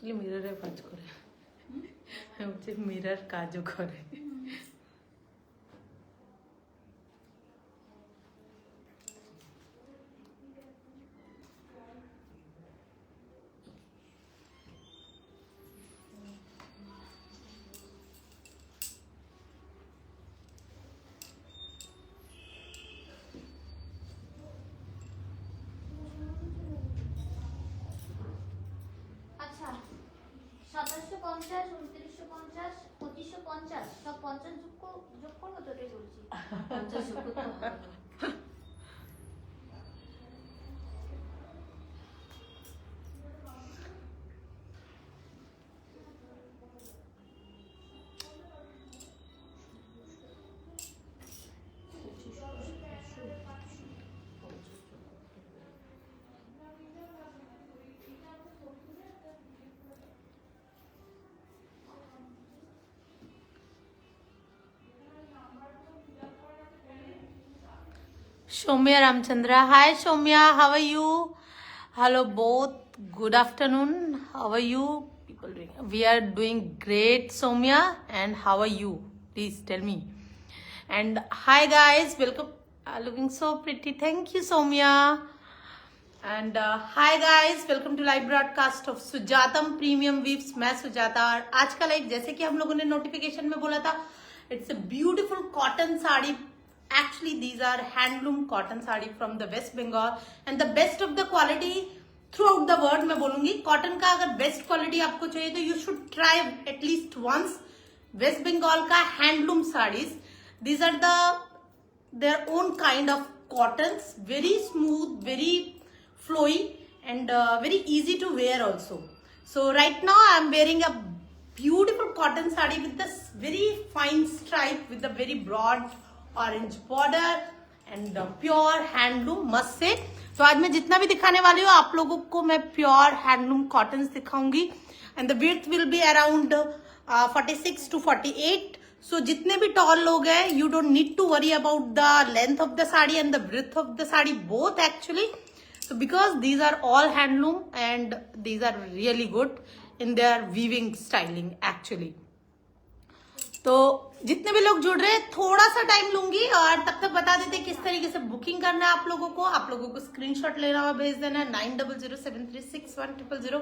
Actually মিররের কাজ করে, হচ্ছে মিরর কাজও করে। আচ্ছা 2750, 2950, 2550 সব 50 যোগ করবো তো, এটাই বলছি 50 যোগ করতে হবে। Soumya Ramchandra, hi Soumya, how are you? Hello both, good afternoon, how are you people doing? We are doing great Soumya, and how are you? Please tell me. And hi guys, welcome, looking so pretty, thank you Soumya. And hi guys, welcome to live broadcast of Sujatam premium weaves. मैं सुजाता, और आज का live जैसे कि हम लोगों ने notification में बोला था, it's a beautiful cotton sari. Actually these are handloom cotton sari from the West Bengal and the best of the quality throughout the world. मैं बोलूंगी कॉटन का अगर बेस्ट क्वालिटी आपको चाहिए तो you should try at least once West Bengal का handloom saris. These are the their own kind of cottons, very smooth, very flowy, and very easy to wear also. So right now I am wearing a beautiful cotton sari with this very fine stripe with a very broad orange border and pure handloom, must say. तो आज मैं जितना भी दिखाने वाली हूँ आप लोगों को मैं प्योर हैंडलूम कॉटन दिखाऊंगी and the width will be around 46 to 48. So जितने भी टॉल लोग हैं you don't need to worry about the length of the sari and the breadth of the sari both actually, so because these are all handloom and these are really good in their weaving styling actually. तो जितने भी लोग जुड़ रहे हैं थोड़ा सा time लूंगी और तब तक बता देते किस तरीके से बुकिंग करना है आप लोगों को। आप लोगों को स्क्रीनशॉट लेना और भेज देना है 9007361000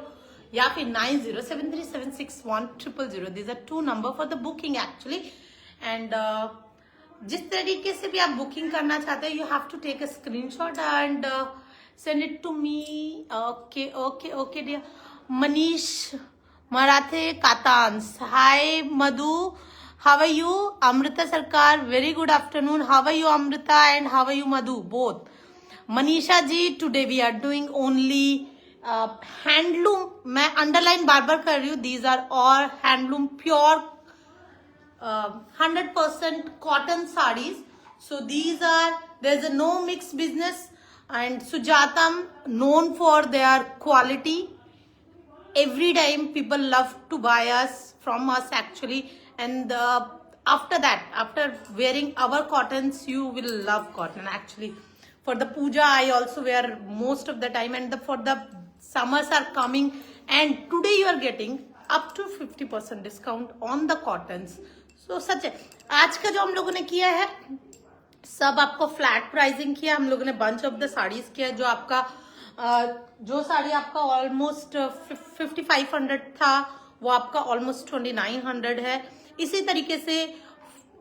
या फिर 9073761000। These are 2 number for the booking actually. And जिस तरीके से भी आप बुकिंग करना चाहते हैं you have to take a screenshot and send it to me. Okay okay okay dear Manish Marathe कातांस, हाय मधु, how are you? Amrita Sarkar, very good afternoon. How are you Amrita and how are you Madhu? Both. Manisha ji, today we are doing only handloom. मैं underline बार बार कर रही हूँ. These are all handloom pure 100% cotton sarees. So these are, there's a no mix business and Sujatam known for their quality. Every time people love to buy us from us actually, and after that, after wearing our cottons you will love cotton actually. For the puja I also wear most of the time, and for the summers are coming and today you are getting up to 50% discount on the cottons. So सच है आज का जो हम लोगों ने किया है सब आपको फ्लैट प्राइसिंग किया, हम लोगों ने बंच ऑफ द साड़ीज किया। जो आपका जो साड़ी आपका ऑलमोस्ट 5500 था वो आपका ऑलमोस्ट 2900 है। इसी तरीके से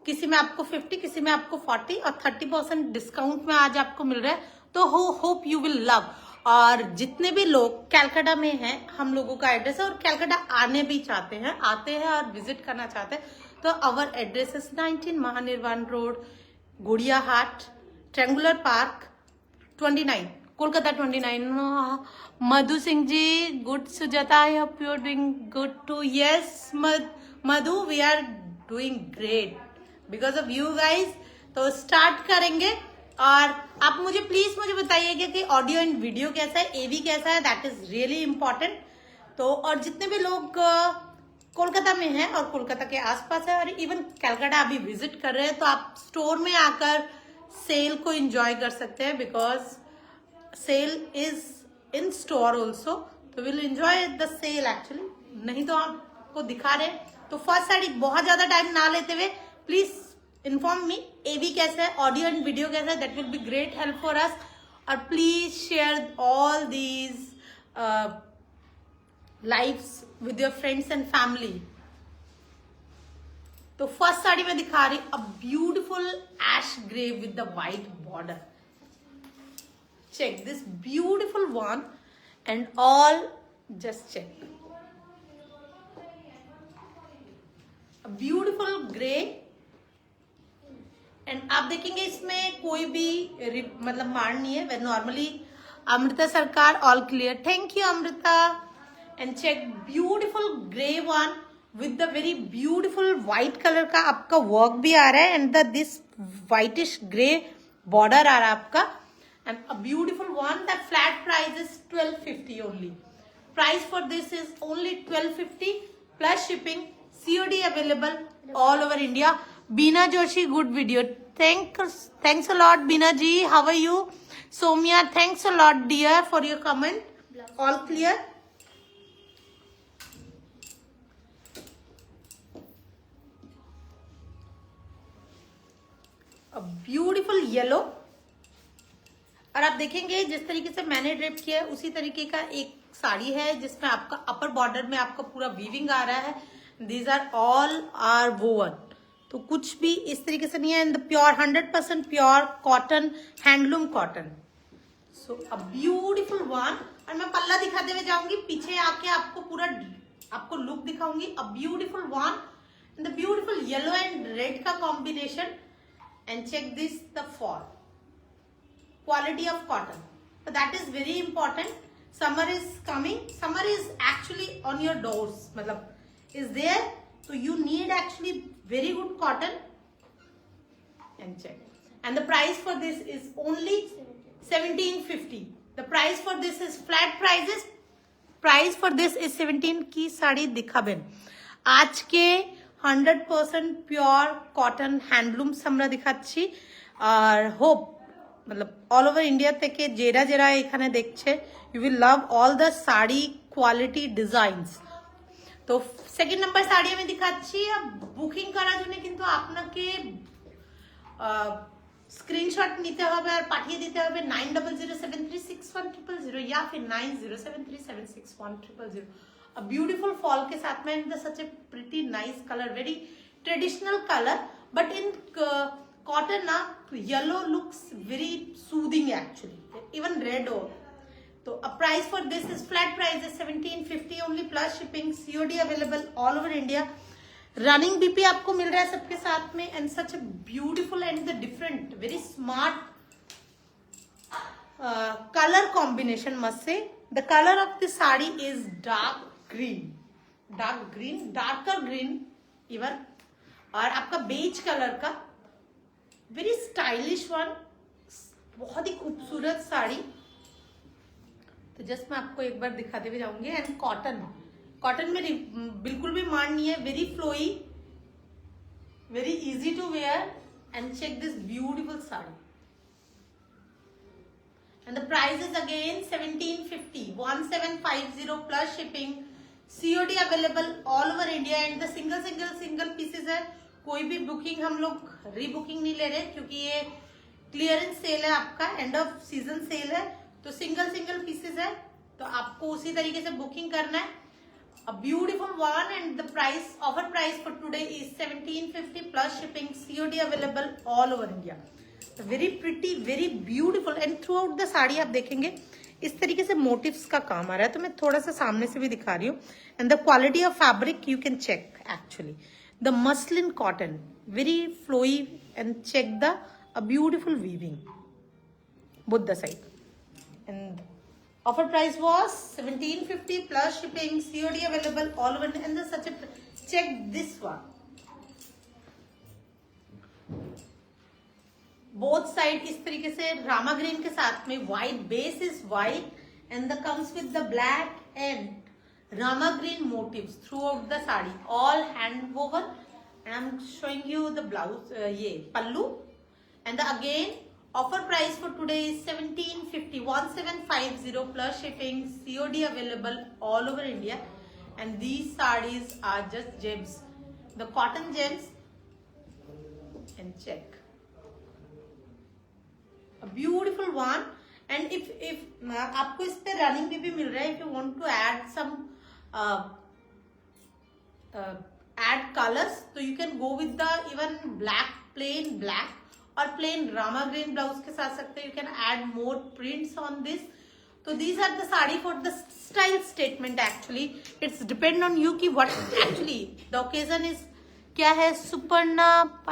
किसी में आपको 50, किसी में आपको 40 और 30% डिस्काउंट में आज आपको मिल रहा है। तो होप यू विल लव। और जितने भी लोग कैलकाटा में हैं हम लोगों का एड्रेस है और कैलकाटा आने भी चाहते हैं, आते हैं और विजिट करना चाहते हैं तो our address is 19 Mahanirvan road, Gariahat, triangular park 29, Kolkata 29। Madhu Singh ji, good Sujata, I hope you are doing good too. Yes Madhu, we are doing great because of you guys. तो स्टार्ट करेंगे और आप मुझे प्लीज मुझे बताइएगा कि ऑडियो एंड वीडियो कैसा है, एवी कैसा है, दैट इज रियली इंपॉर्टेंट। तो और जितने भी लोग कोलकाता में हैं और कोलकाता के आसपास है और इवन कैलकाटा अभी विजिट कर रहे हैं तो आप स्टोर में आकर सेल को एंजॉय कर सकते हैं because sale is in store also, तो will enjoy the sale actually नहीं तो आपको दिखा रहे। तो फर्स्ट साड़ी बहुत ज्यादा टाइम ना लेते हुए प्लीज इन्फॉर्म मी एवी कैसा है, ऑडियो एंड वीडियो कैसा है, that will be great help for us. और please share all these lives with your friends and family. तो फर्स्ट साड़ी मैं दिखा रही a beautiful ash grey with the white border. Check this beautiful one and all, just check a beautiful grey. And आप देखेंगे इसमें कोई भी मतलब मार नहीं है, normally. Amrita Sarkar all clear, thank you Amrita. And check beautiful grey one with the very beautiful white colour का आपका वर्क भी आ रहा है and this whitish grey border आ रहा है आपका। And a beautiful one, the flat price is 1250 only. Price for this is only 1250 plus shipping, COD available all over India. Bina Joshi, good video, thanks a lot Bina ji, how are you? Somiya, thanks a lot dear for your comment, all clear. Beautiful yellow. और आप देखेंगे जिस तरीके से मैंने drape किया है उसी तरीके का एक साड़ी है जिसमें आपका अपर बॉर्डर में आपका पूरा वीविंग आ रहा है। These are all are woven, तो कुछ भी इस तरीके से नहीं है। In the pure 100% pure cotton, handloom cotton. So a beautiful one. और मैं पल्ला दिखाते हुए जाऊंगी, पीछे आके आपको पूरा आपको लुक दिखाऊंगी। अ beautiful one in the beautiful yellow and red का combination. And check this, the fall quality of cotton, so that is very important. Summer is coming, summer is actually on your doors, matlab is there, so you need actually very good cotton. And check, and the price for this is only 1750. The price for this is flat prices, price for this is 17 की साड़ी दिखा Ben आज के 100% pure cotton handlooms আমরা দেখাচ্ছি। আর hope मतलब all over India থেকে যারা যারা এখানে দেখছে you will love all the sari quality designs. তো সেকেন্ড নাম্বার শাড়ি আমি দেখাচ্ছি। বুকিং করার জন্য কিন্তু আপনাকে স্ক্রিনশট নিতে হবে আর পাঠিয়ে দিতে হবে 9007361000 या फिर 9073761000। A beautiful fall के साथ में and such a pretty nice color, very traditional color, but in cotton ना yellow looks very soothing actually, even red or। तो a price for this is flat price is 1750 only plus shipping, COD available all over India। Running BP आपको मिल रहा है सबके साथ में and such a beautiful and the different very smart color combination must say। The color of the sari is dark green, darker green even, और आपका beige colour का very stylish one, बहुत ही खूबसूरत साड़ी। तो जस्ट मैं आपको एक बार दिखाते हुए जाऊंगी। एंड कॉटन में बिल्कुल भी मार नहीं है, very flowy, very easy to wear. And check this beautiful sari and the price is again 1750, 1750 plus shipping, COD available all over India। and the single pieces है, कोई भी बुकिंग हम लोग रीबुकिंग नहीं ले रहे क्योंकि ये क्लियरेंस सेल है, आपका एंड ऑफ सीजन सेल है। तो सिंगल पीसेस है, तो आपको उसी तरीके से बुकिंग करना है। A beautiful one and the price, offer price for today is 1750 plus shipping, COD available all over India। Very pretty, very beautiful and through out the sari आप देखेंगे इस तरीके से मोटिव्स का काम आ रहा है। तो मैं थोड़ा सा सामने से भी दिखा रही हूँ। And the quality of fabric you can check actually the muslin cotton, very flowy and check the a beautiful weaving both the side. And offer price was 1750 plus shipping, COD available all over. And such a check this one, both side इस तरीके से Rama green के साथ में white base is white and the comes with the black and Rama green motifs throughout the sari, all hand woven. And I am showing you the blouse, ये pallu. And again offer price for today is 1750, 1750 plus shipping, COD available all over India. and these sarees are just gems, the cotton gems. And check, a beautiful one. And if आपको इस पे running भी मिल रहा है, if you want to add some add colors, so you can go with the even black, plain black or plain rama green blouse के साथ सकते. You can add more prints on this. So these are the sari for the style statement. Actually it's depend on you कि what actually the occasion is क्या है. Suparna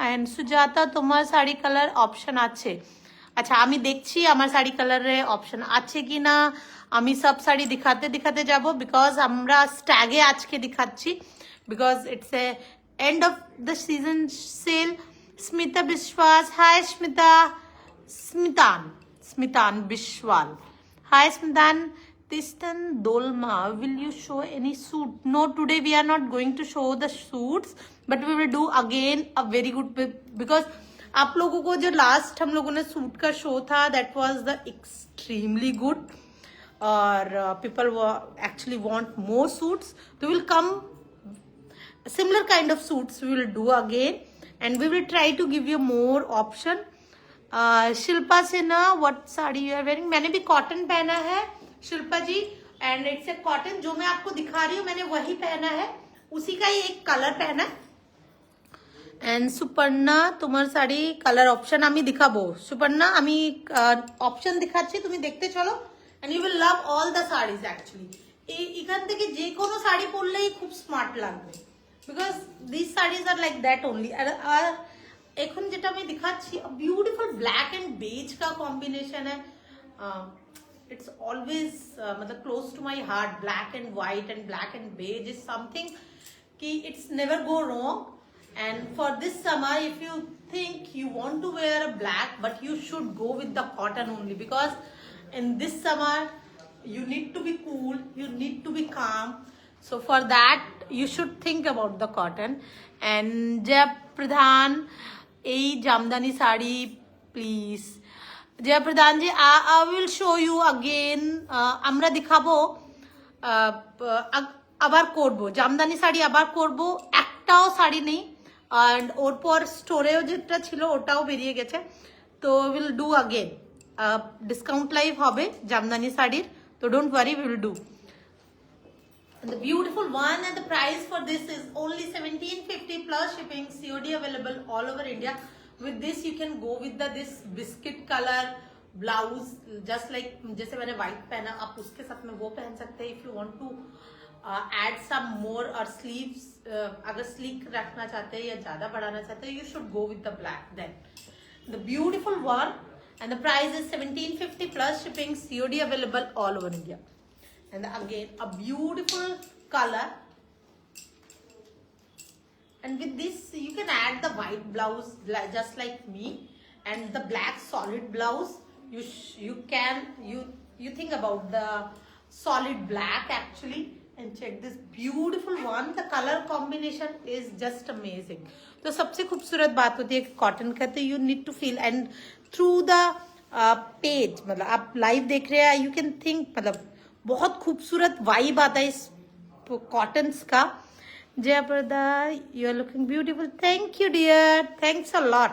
and Sujata তোমার sari colour option আছে? আচ্ছা আমি দেখছি আমার শাড়ি কালারে অপশন আছে কিনা. আমি সব শাড়ি দিখাতে দিখাতে যাব বিকজ আমরা স্ট্যাগে আজকে দেখাচ্ছি because it's a end of the season sale. Smita Biswas, hi Smita. Smitan Biswal, hi Smitan. Tistan Dolma, will you show any suit? No, today we are not going to show the suits, but we will do again a very good because आप लोगों को जो last हम लोगों ने suit का show था that was the extremely good और people actually want more suits. So we will come similar kind of suits we will do again and we will try to give you more option. Shilpa Sinha, what sari you are wearing? मैंने भी cotton पहना है शिल्पा जी and it's a cotton. जो मैं आपको दिखा रही हूँ मैंने वही पहना है, उसी का ही एक कलर पहना है. एंड सुपर्णा তোমার শাড়ি কালার অপশন আমি দেখাবো. সুপর্ণা আমি অপশন দেখাচ্ছি, তুমি দেখতে চলো and you will love all the sarees actually. এখান থেকে যে কোনো শাড়ি পরলেই খুব স্মার্ট লাগবে because these sarees are like that only. আর এখন যেটা আমি দেখাচ্ছি বিউটিফুল ব্ল্যাক এন্ড বেজ का কম্বিনেশন है. it's always मतलब close to my heart. Black and white and black and beige is something कि it's never go wrong. And for this summer if you think you want to wear a black but you should go with the cotton only because in this summer you need to be cool, you need to be calm. So for that you should think about the cotton. And Jay Pradhan, এই Jamdani sari please. জয় প্রধান জি I will show you again. আমরা দেখাবো আবার করব জামদানি শাড়ি, আবার করব. একটাও শাড়ি নেই and ওর পর স্টোরেও যেটা ছিল ওটাও বেরিয়ে গেছে. তো will do again discount live হবে জামদানি শাড়ির. তো don't worry, we will do. And the beautiful one and the price for this is only 1750 plus shipping, COD available all over India. With this you can go with this biscuit color blouse just like जैसे मैंने white पहना आप उसके साथ में वो पहन सकते हैं. If you want to add some more or sleeves अगर sleek रखना चाहते हैं या ज्यादा बढ़ाना चाहते हैं you should go with the black. Then the beautiful one and the price is 1750 plus shipping, COD available all over India. And again a beautiful color and with this you can add the white blouse just like me and the black solid blouse. You think about the solid black actually. And check this beautiful one, the color combination is just amazing. तो सबसे खूबसूरत बात होती है cotton का, तो you need to feel and through the page मतलब आप लाइव देख रहे हैं you can think मतलब बहुत खूबसूरत वाइब आता है इस कॉटन्स का. Jaya Prada, you are looking beautiful. Thank you dear, thanks a lot.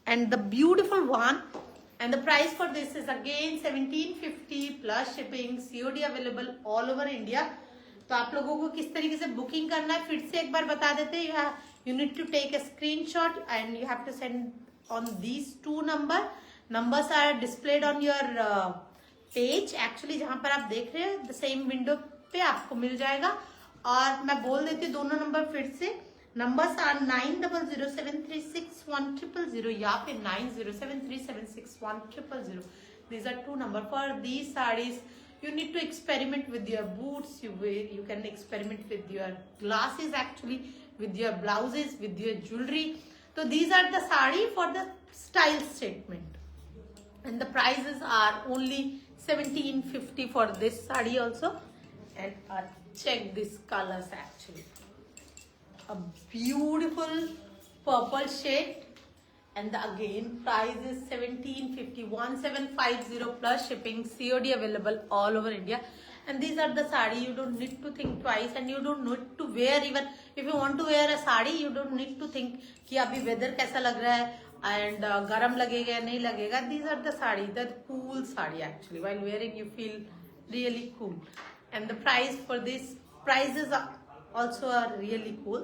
And the beautiful one and the price for this is again 1750 plus shipping, COD available all over India. तो आप लोगों को किस तरीके से बुकिंग करना है फिर से एक बार बता देते हैं. You need to take a screenshot and you have to send on these two numbers are displayed on your page actually जहां पर आप देख रहे हैं द सेम विंडो पे आपको मिल जाएगा. और मैं बोल देती हूँ दोनों नंबर फिर से. नंबर्स आर 9007361000 या फिर 9073761000. These are two numbers. For these sarees you need to experiment with your boots, you can experiment with your glasses actually, with your blouses, with your jewelry. So these are the saree for the style statement and the prices are only 1750 for this saree also. And check these colors actually, a beautiful purple shade and the again price is 1750, 1750 plus shipping, COD available all over India. and these are the sari. You don't need to think twice, and you don't need to wear, even if you want to wear a sari, you don't need to think कि अभी weather कैसा लग रहा है and गर्म लगेगा या नहीं लगेगा. These are the sari, the cool sari actually. While wearing you feel really cool, and the price for this, prices are also are really cool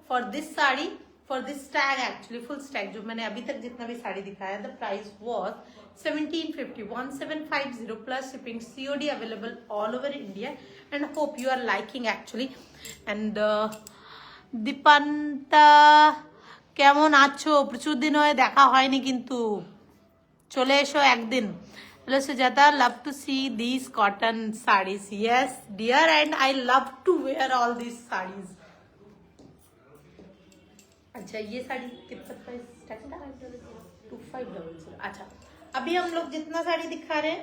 for this sari. For this tag actually, full stack जो मैंने अभी तक जितना भी साड़ी दिखाया, the price was 1750, 1750 plus shipping, COD available all over India, and hope you are liking actually. And দীপান্তা কেমন আছো? প্রচুর দিন হয়ে দেখা হয়নি, কিন্তু চলে এসো একদিন. Hello Sujata, love to see these cotton sarees. Yes dear, and I love to wear all these sarees. अच्छा, ये साड़ी कितना प्राइस स्टार्ट था? 2500. अच्छा, अभी हम लोग जितना साड़ी दिखा रहे हैं,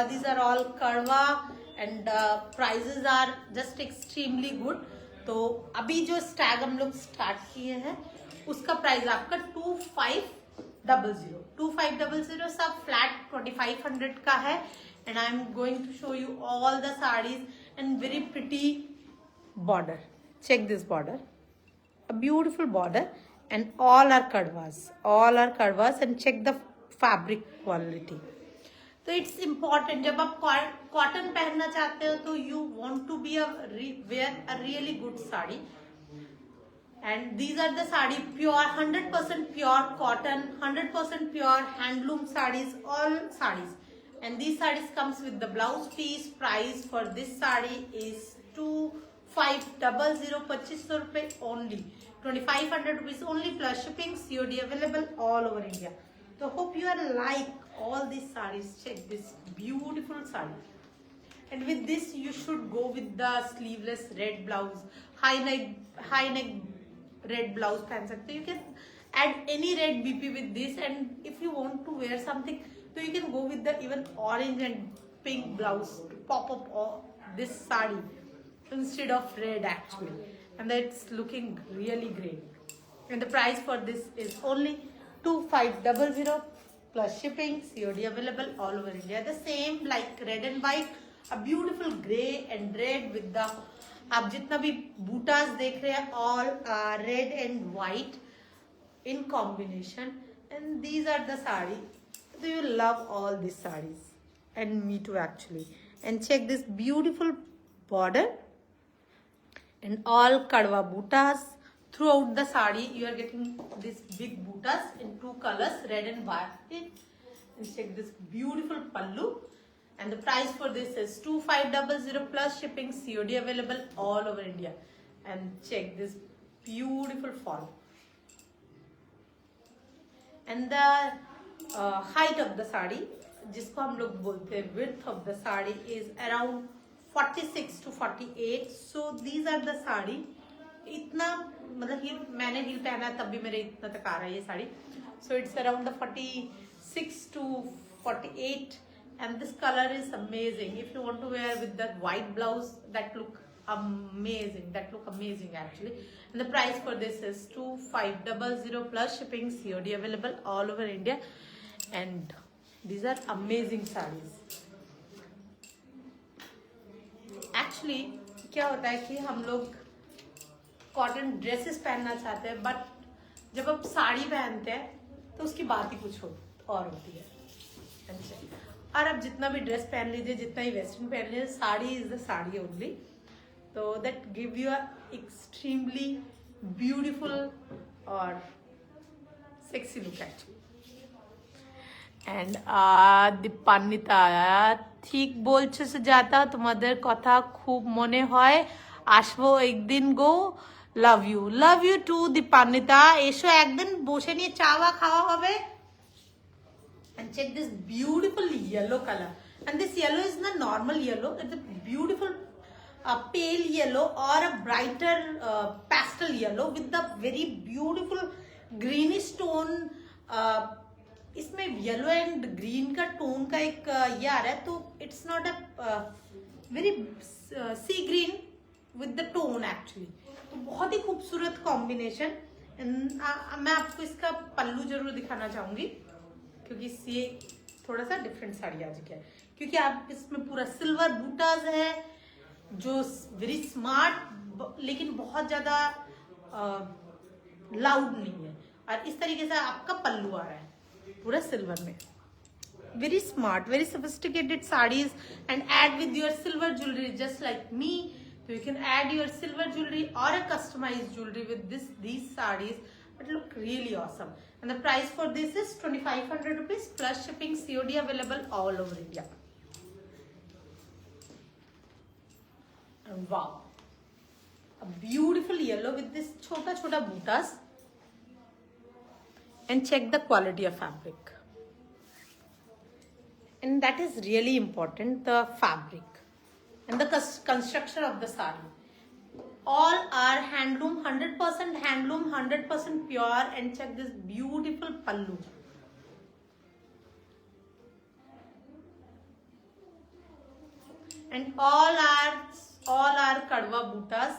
these are all कड़वा and prices are just extremely good. तो अभी जो स्टैग हम लोग स्टार्ट किए हैं उसका प्राइस आपका 2500 सब फ्लैट 2500 का है. And I am going to show you all the saris and very pretty border. Check this border, a beautiful border, and all are kadwas, and check the fabric quality. तो it's important, जब आप cotton पहनना चाहते हो तो you want to be wear a really good sari. And these are the sari pure 100% pure cotton, 100% pure handloom saris, all saris. And these saris comes with the blouse piece. Price for this sari is 2500, 2500 रुपए only, 2500 rupees only plus shipping, COD available all over India. So hope you are like all these sarees. Check this beautiful saree, and with this you should go with the sleeveless red blouse, high neck red blouse पहन सकते हो. You can add any red BP with this, and if you want to wear something, so you can go with the even orange and pink blouse to pop up this saree instead of red actually, and that's looking really great. And the price for this is only 2500 plus shipping, COD available all over India. The same like red and white, a beautiful grey and red with the, आप जितना भी बूटास देख रहे हैं, all red and white in combination. And these are the sari. Do you love all these sarees? And me too actually. And check this beautiful border and all kadwa bootas throughout the sari. You are getting these big bootas in two colors, red and white. And check this beautiful pallu. And the price for this is 2500 plus shipping, COD available all over India. And check this beautiful fall. And the height of the sari, जिसको हम लोग बोलते हैं width of the sari, is around 46 to 48. So these are the sari. इतना मतलब heal, मैंने heal पहना तब भी मेरे इतना तक आ रहा है ये sari. So it's around the 46 to 48, and this color is amazing. If you want to wear with the white blouse, that look amazing. Actually. And the price for this is 2500 plus shipping, COD available all over India. And these are amazing sarees. Actually क्या होता है कि हम लोग cotton dresses पहनना चाहते हैं, but जब आप साड़ी पहनते हैं तो उसकी बात ही कुछ और होती है. और आप जितना भी ड्रेस पहन लीजिए, जितना ही वेस्टर्न पहन लीजिए, sari is the sari only. तो that give you a extremely beautiful और sexy look actually. And Dipanwita, ঠিক বলছো সুজাতা, তোমাদের কথা খুব মনে হয়, আসবো একদিন গো. Love you too Dipanwita. এসো একদিন, বসে নিয়ে চাওয়া খাওয়া হবে. And check this beautiful yellow color. And this yellow is not normal yellow. It's a beautiful pale yellow or a brighter pastel yellow with the very beautiful greenish tone. इसमें yellow and green का tone का एक ये आ रहा है, तो it's not a very sea green with the tone actually. तो बहुत ही खूबसूरत कॉम्बिनेशन. मैं आपको इसका पल्लू जरूर दिखाना चाहूंगी, क्योंकि ये थोड़ा सा डिफरेंट साड़ी आ चुकी है, क्योंकि आप इसमें पूरा सिल्वर बूटाज है जो वेरी स्मार्ट लेकिन बहुत ज्यादा लाउड नहीं है। और इस तरीके से आपका पल्लू आ रहा है पूरा सिल्वर में। Very smart, very sophisticated sarees, and add with your silver jewelry just like me. So you can add your silver jewelry or a customized jewelry with these sarees. It look really awesome. And the price for this is 2500 rupees plus shipping, COD available all over India. And wow, a beautiful yellow with this chota bootas. And check the quality of fabric. And that is really important, the fabric and the construction of the sari. All are handloom, 100% handloom, 100% pure. And check this beautiful pallu. And all are kadwa bootas.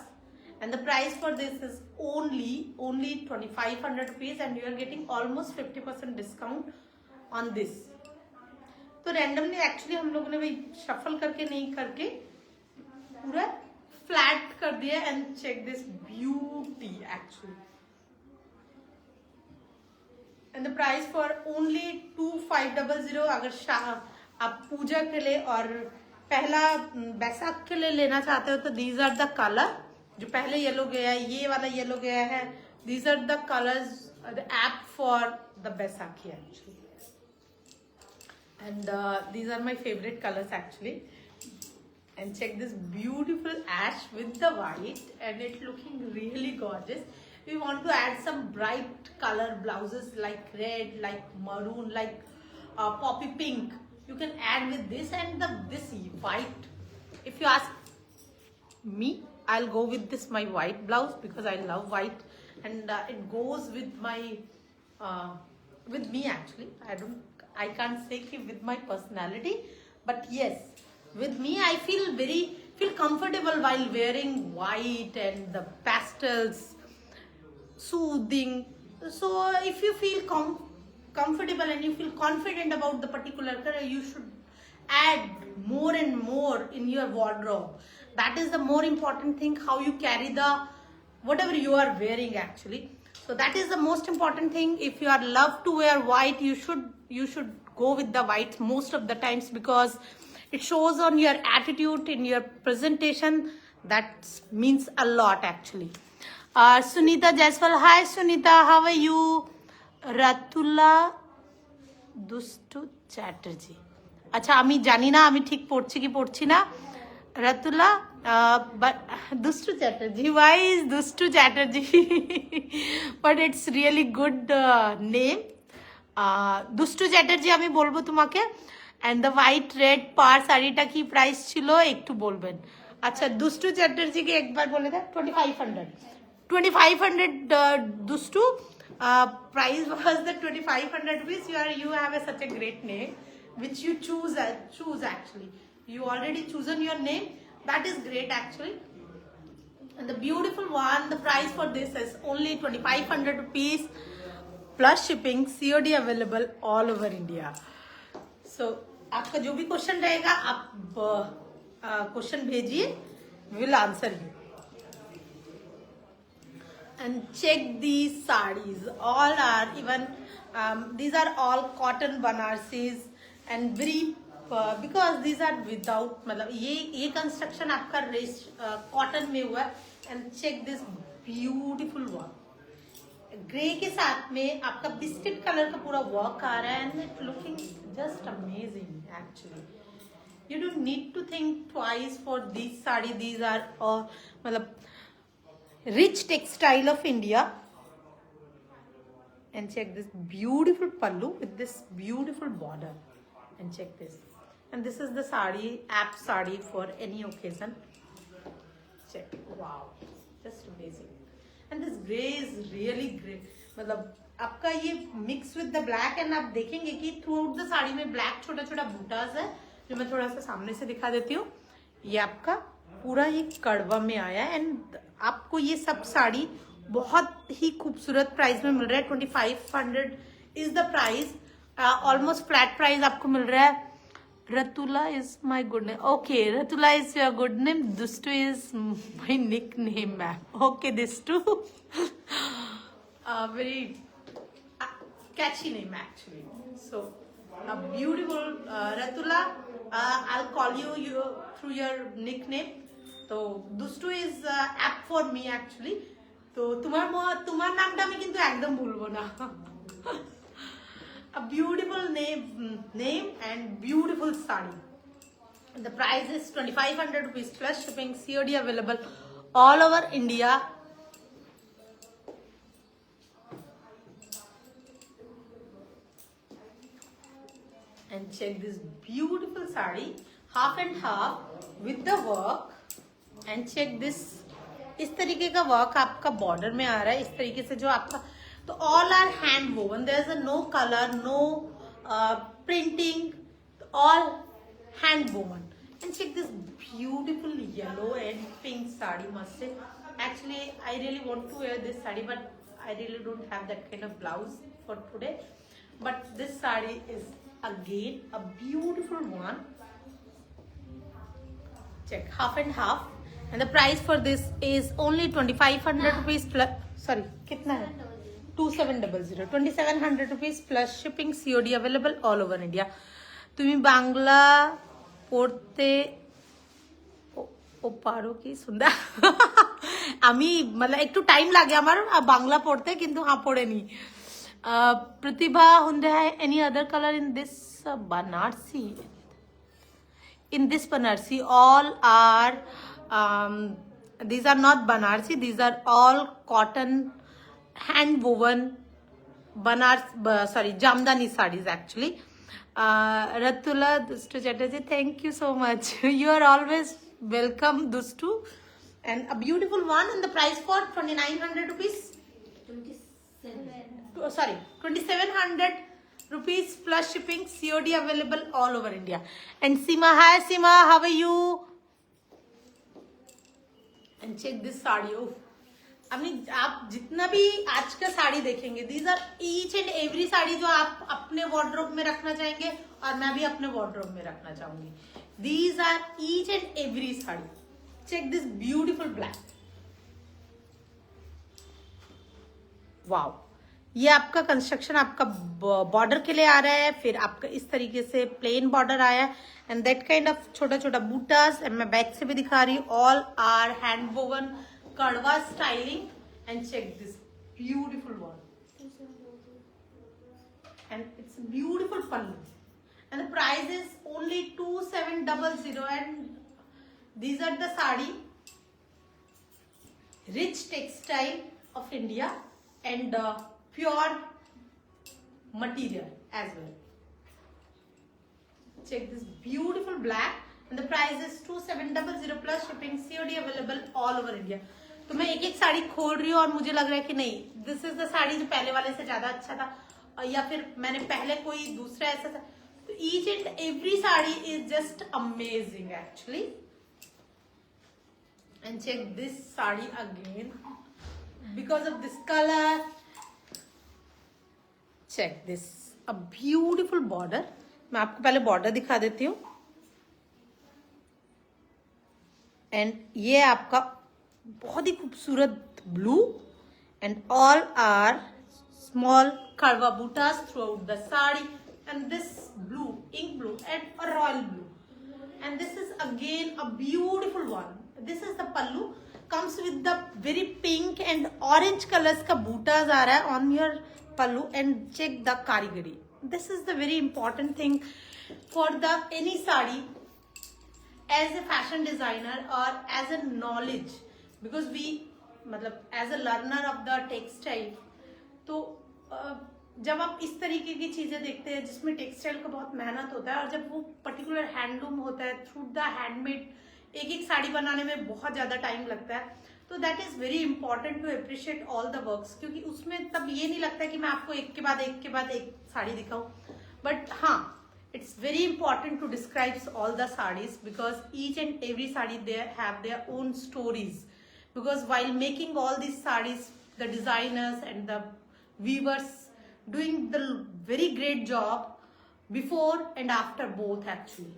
And the price for this is only 2500 rupees, and you are getting almost 50% discount on this. तो randomly actually हम लोगों ने भाई shuffle करके नहीं करके पूरा flat कर दिया। And check this beauty actually. And the price for only 2500। अगर आप पूजा के लिए और पहला बैसाख के लिए लेना चाहते हो तो दीज आर द कलर। जो पहले येलो गया है, ये वाला येलो गया है, these are the colours, the app for the Baisakhi actually. And these are my favorite colors actually. And check this beautiful ash with the white, and it looking really gorgeous. We want to add some bright color blouses like red, like maroon, like poppy pink. You can add with this and this white. If you ask me, I'll go with this my white blouse because I love white, and it goes with my with me actually. I can't say with my personality, but yes, with me I feel comfortable while wearing white and the pastels, soothing. So if you feel comfortable and you feel confident about the particular color, you should add more and more in your wardrobe. That is the more important thing, how you carry the whatever you are wearing actually. So that is the most important thing. If you are love to wear white, you should go with the white most of the times, because it shows on your attitude, in your presentation. That means a lot actually. Sunita Jaiswal, hi Sunita, how are you? Ratula Dustu Chatterjee, আচ্ছা আমি জানি না আমি ঠিক পড়ছি কি পড়ছি না। রাতুলা but Dustu Chatterjee, why is Dustu Chatterjee? But it's really good name. দুষ্টু চ্যাটার্জি আমি বলবো তোমাকে। এন্ড দ্য হোয়াইট রেড পার শাড়িটা কি প্রাইস ছিল একটু বলবেন? আচ্ছা দুষ্টু চ্যাটার্জিকে একবার বলে দেন। 2500 দুষ্টু price was the 2500 rupees. You have such a great name which you choose actually. You already chosen your name. That is great actually. And the beautiful one, the price for this is only 2500 rupees plus shipping, COD available all over India. So आपका जो भी question रहेगा आप question भेजिए, will answer you. And check these sarees. All are even these are all cotton banarsis and very because these are without मतलब ये construction आपका cotton में हुआ है। And check this beautiful work, grey के साथ में आपका बिस्किट कलर का पूरा वर्क आ रहा है। And it looking just amazing actually. You don't need to think twice for this sari. These are मतलब rich textile of India. And check this beautiful pallu with this beautiful border. And check this. And this is the sari, apt sari for any occasion. Check. Wow. Just amazing. And this grey is really great. मतलब आपका ये mix with the black, and आप देखेंगे कि throughout the sari में black छोटा छोटा बूटास है, जो मैं थोड़ा सा सामने से दिखा देती हूँ। ये आपका पूरा ये कड़वा में आया। एंड आपको ये सब साड़ी बहुत ही खूबसूरत प्राइस में मिल रहा है। 2500 is the price. Almost flat price आपको मिल रहा है Ratula is my good name. Okay, Ratula is your good name. Dustu is my nickname, ma'am. Okay, this too. Very catchy name actually. So, a beautiful Ratula. I'll call you through your nickname. So, Dustu is app for me actually. তো তোমার নামটা আমি কিন্তু একদম ভুলবো না a beautiful name and beautiful sari. The price is 2500 rupees plus shipping, COD available all over India. And check this beautiful sari, half and half with the work. And check this, इस तरीके का work आपका border में आ रहा है, इस तरीके से जो आपका, तो all are hand woven, there is a no colour, no printing, all hand woven. And check this beautiful yellow and pink sari मस्त है. Actually, I really want to wear this saree, but I really don't have that kind of blouse for today. But this saree is again a beautiful one. Check, half and half. And the price for this is only 2500 rupees plus, sorry, कितना है? 2700, 2700 rupees plus shipping, COD available all over India. তুমি বাংলা পড়তে ও পারো কি সুন্দর আমি মানে একটু টাইম লাগে আমার বাংলা পড়তে কিন্তু হ্যাঁ পড়ে নি. প্রতিভা হুন্ডে है any other color in this Banarsi? In this Banarsi all are these are not Banarsi, these are all cotton hand woven Jamdani sarees actually. Ratula Dustu Chatterjee, thank you so much. You are always welcome, Dustu. And a beautiful one, and the price for 2900 rupees. 2700 rupees plus shipping, COD available all over India. And Seema, hi Seema, how are you? And check this sari. आप जितना भी आज का साड़ी देखेंगे, these are each and every sari जो आप अपने wardrobe में रखना चाहेंगे और मैं भी अपने वार्डरोब में रखना चाहूंगी. These are each and every sari. Check this beautiful black. Wow. ये आपका कंस्ट्रक्शन आपका बॉर्डर के लिए आ रहा है, फिर आपका इस तरीके से प्लेन बॉर्डर आया है एंड दैट काइंड ऑफ छोटा छोटा बूटास. एंड मैं बैक से भी दिखा रही हूँ, all are hand woven kadwa styling. And check this beautiful one and it's beautiful pallu and the price is only 2700. And these are the sari, rich textile of India and pure material as well. Check this beautiful black and the price is 2700 plus shipping, COD available all over India. तो मैं एक एक साड़ी खोल रही हूँ और मुझे लग रहा है कि नहीं, दिस इज द साड़ी जो पहले वाले से ज्यादा अच्छा था या फिर मैंने पहले कोई दूसरा ऐसा था. तो each and every sari is just amazing actually. And check this sari again because of this color. Check this, a beautiful border. मैं आपको पहले बॉर्डर दिखा देती हूँ. एंड ये आपका बहुत ही खूबसूरत blue and all are small कड़वा बूटास throughout the sari. And this blue, ink blue and royal blue. And this is again a beautiful one. This is the pallu, comes with the very pink and orange colors का bootas आ रहा है on your pallu. And check the karigari. This is the very important thing for the any sari as a fashion designer or as a knowledge, because we मतलब as a learner of the textile. तो जब आप इस तरीके की चीजें देखते हैं जिसमें टेक्सटाइल का बहुत मेहनत होता है और जब वो पर्टिकुलर हैंडलूम होता है थ्रू द हैंडमेड, एक एक साड़ी बनाने में बहुत ज्यादा टाइम लगता है. तो that is very important to appreciate all the works, क्योंकि उसमें तब ये नहीं लगता कि मैं आपको एक के बाद एक साड़ी दिखाऊं. बट हाँ, it's very important to describe all the sarees because each and every saree there have their own stories. Because while making all these sarees, the designers and the weavers doing the very great job before and after both actually.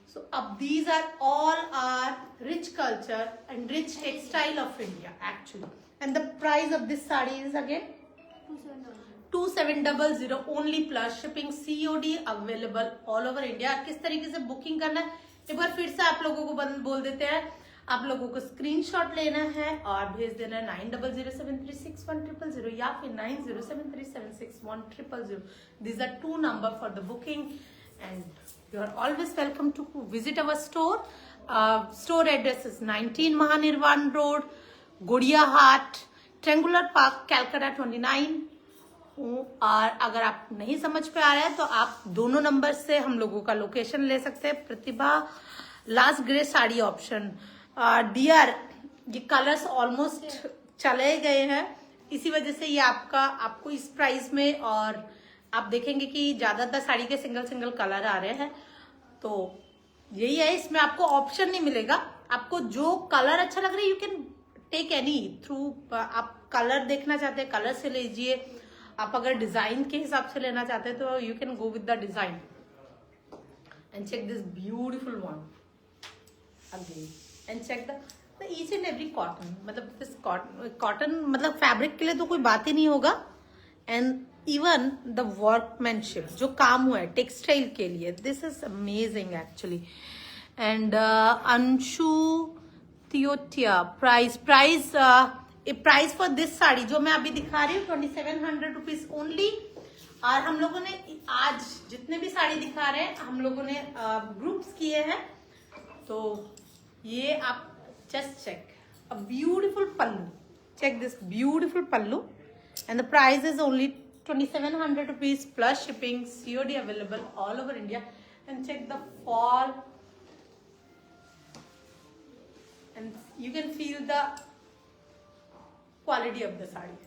So these are all our rich culture and rich textile of India actually. And the price of this sari is again 2700 only plus shipping, COD available all over India. किस तरीके से booking करना है एक बार फिर से आप लोगों को बोल देते हैं. आप लोगों को स्क्रीनशॉट लेना है और भेज देना है 9007361000 या फिर 9073761000. These are 2 number for the booking and you are always welcome to visit our store. Store address is 19 Mahanirvan Road, Godia Haat, Triangular Park, Calcutta 29. और अगर आप नहीं समझ पे आ रहा है तो आप दोनों नंबर से हम लोगों का लोकेशन ले सकते हैं. Pratibha last grey sari option. Dear ये कलर्स ऑलमोस्ट चले गए हैं, इसी वजह से ये आपको इस प्राइस में, और आप देखेंगे कि ज्यादातर साड़ी के सिंगल कलर आ रहे हैं. तो यही है, इसमें आपको ऑप्शन नहीं मिलेगा. आपको जो कलर अच्छा लग रहा है you can take any through. आप कलर देखना चाहते हैं कलर से लीजिए. आप अगर डिजाइन के हिसाब से लेना चाहते हैं तो you can go with the design. And check this beautiful one again. And check the each and every cotton. मतलब दिस कॉटन मतलब फैब्रिक के लिए तो कोई बात ही नहीं होगा. एंड इवन द वर्कमैनशिप जो काम हुआ है टेक्सटाइल के लिए, this is amazing actually. And Anshu Teotia price for this sari जो मैं अभी दिखा रही हूँ 2700 रुपीज ओनली. और हम लोगों ने आज जितने भी साड़ी दिखा रहे हैं हम लोगों ने ग्रुप्स किए हैं. तो ये आप just check a beautiful pallu. Check this beautiful pallu and the price is only 2700 rupees plus shipping, COD available all over India. And check the fall and you can feel the quality of the sari.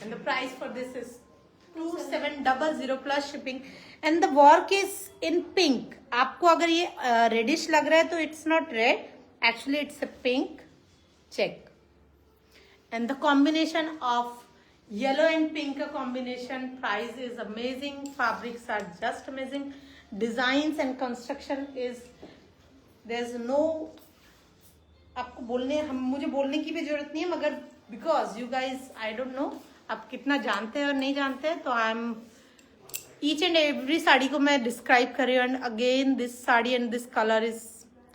And the price for this is 2700 plus shipping. And the work is in pink. आपको अगर ये reddish लग रहा है तो it's not red, actually it's a pink. Check. And the combination of yellow and pink combination, price is amazing, fabrics are just amazing, designs and construction is there's no आपको मुझे बोलने की भी जरूरत नहीं है, मगर because you guys I don't know आप कितना जानते हैं और नहीं जानते हैं, तो I am each and every sari को मैं डिस्क्राइब कर रही हूँ. And again this sari and this colour is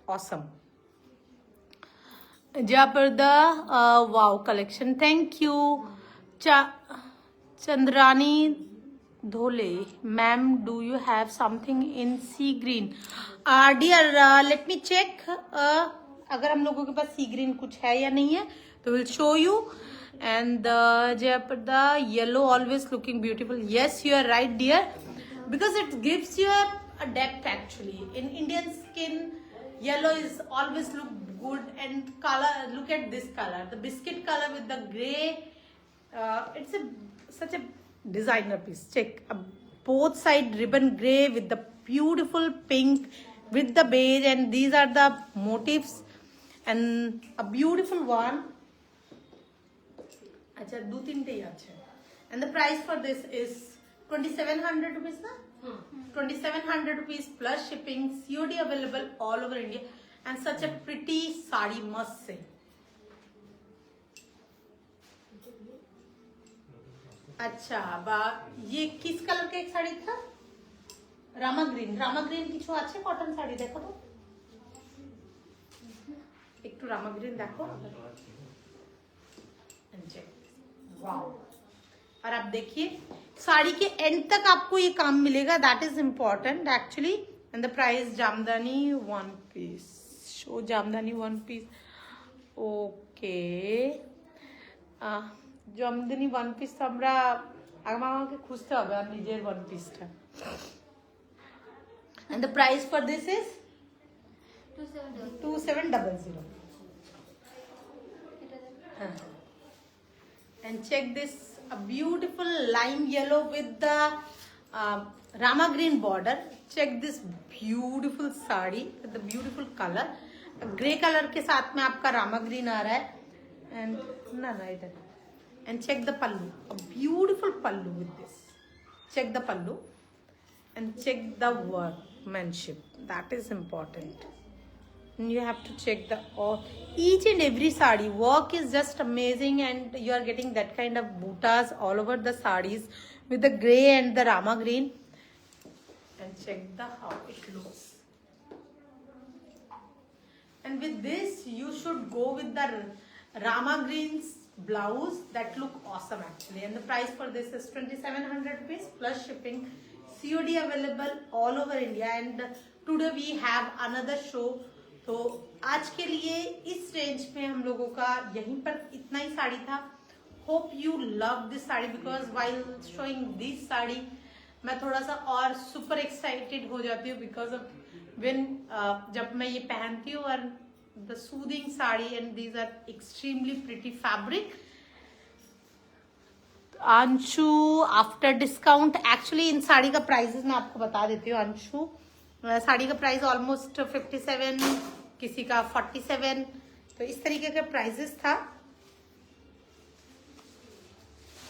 awesome. Jayaprada wow collection, thank you. Chandrani Dhole ma'am, do you have something in sea green? Dear let me check. अगर हम लोगों के पास सी ग्रीन कुछ है या नहीं है तो will show you. And Jayaprada yellow always looking beautiful. Yes you are right dear, because it gives you a depth actually. In Indian skin yellow is always look good. And color, look at this color, the biscuit color with the gray. It's such a designer piece. Check both side ribbon gray with the beautiful pink with the beige, and these are the motifs. And a beautiful one. अच्छा 2-3 day अच्छा. And the price for this is 2700 rupees ना? 2700 rupees plus shipping, COD available all over India. And such a pretty sari, must say. अच्छा ये किस colour का एक साड़ी था? Rama green কিছু আছে কটন শাড়ি দেখো তো একটু রামা গ্রিন দেখো. वाओ. और आप देखिए साड़ी के एंड तक आपको ये काम मिलेगा, that is important actually. And the price jamdani 1 piece. Show jamdani 1 piece. Okay Jamdani 1 piece তো আমরা আমাকে খুঁজতে হবে আর নিজের 1 piece টা. And the price for this is 2700. And check this, a beautiful lime yellow with the rama green border. Check this beautiful sari with the beautiful color. Grey color के साथ में आपका रामा ग्रीन आ रहा है. And ना इधर. And check the pallu, a beautiful pallu with this. Check the pallu. and check the workmanship. That is important. And you have to check the each and every sari work is just amazing, and you are getting that kind of bootas all over the sarees with the grey and the rama green. And check the how it looks. And with this you should go with the rama greens blouse. That look awesome actually. And the price for this is 2700 rupees plus shipping. COD available all over India. And today we have another show. तो आज के लिए इस range में हम लोगों का यहीं पर इतना ही साड़ी था. Hope you love this sari because while showing this sari मैं थोड़ा सा और सुपर एक्साइटेड हो जाती हूँ बिकॉज ऑफ व्हेन जब मैं ये पहनती हूँ और the soothing sari and these are extremely pretty fabric. Anshu after discount actually इन साड़ी का प्राइसेस मैं आपको बता देती हूँ. अंशु साड़ी का प्राइस ऑलमोस्ट 57, किसी का 47, तो इस तरीके का प्राइसेस था.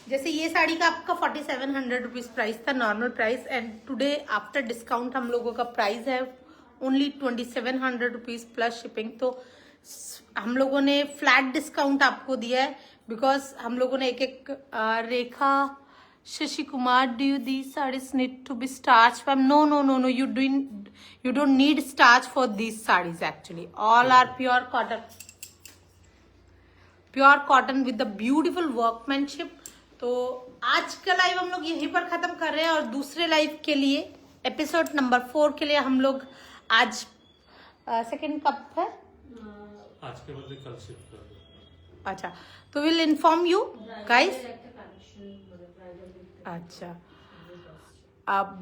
जैसे ये साड़ी का आपका 4700 रुपीज प्राइस था normal price. And today after discount हम लोगों का प्राइस है ओनली 2700 रुपीज प्लस शिपिंग. तो हम लोगों ने फ्लैट डिस्काउंट आपको दिया है बिकॉज हम लोगों ने एक रेखा Shashi Kumar, do you these sarees need to be starched? No. You don't need starch for these sarees actually. All are pure cotton. Pure cotton with the beautiful workmanship. तो आज का लाइव हम लोग यहीं पर खत्म कर रहे हैं और दूसरे लाइव के लिए एपिसोड नंबर 4 के लिए हम लोग आज सेकेंड कब है आज के बदले कल शिफ्ट कर दो. अच्छा तो विल इन्फॉर्म यू गाइस. अच्छा अब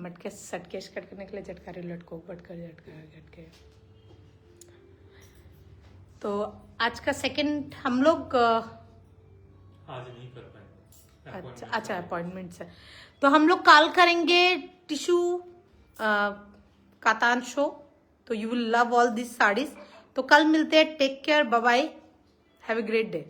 मटके सटकेश कट करने के लिए झटकारे लटको बटकर झटके. तो आज का सेकंड हम लोग आज नहीं कर पाएंगे. अच्छा अपॉइंटमेंट्स है तो हम लोग कॉल करेंगे टिश्यू कातान शो. तो you will love all this saris. तो कल मिलते हैं. Take care. Bye bye. Have a great day.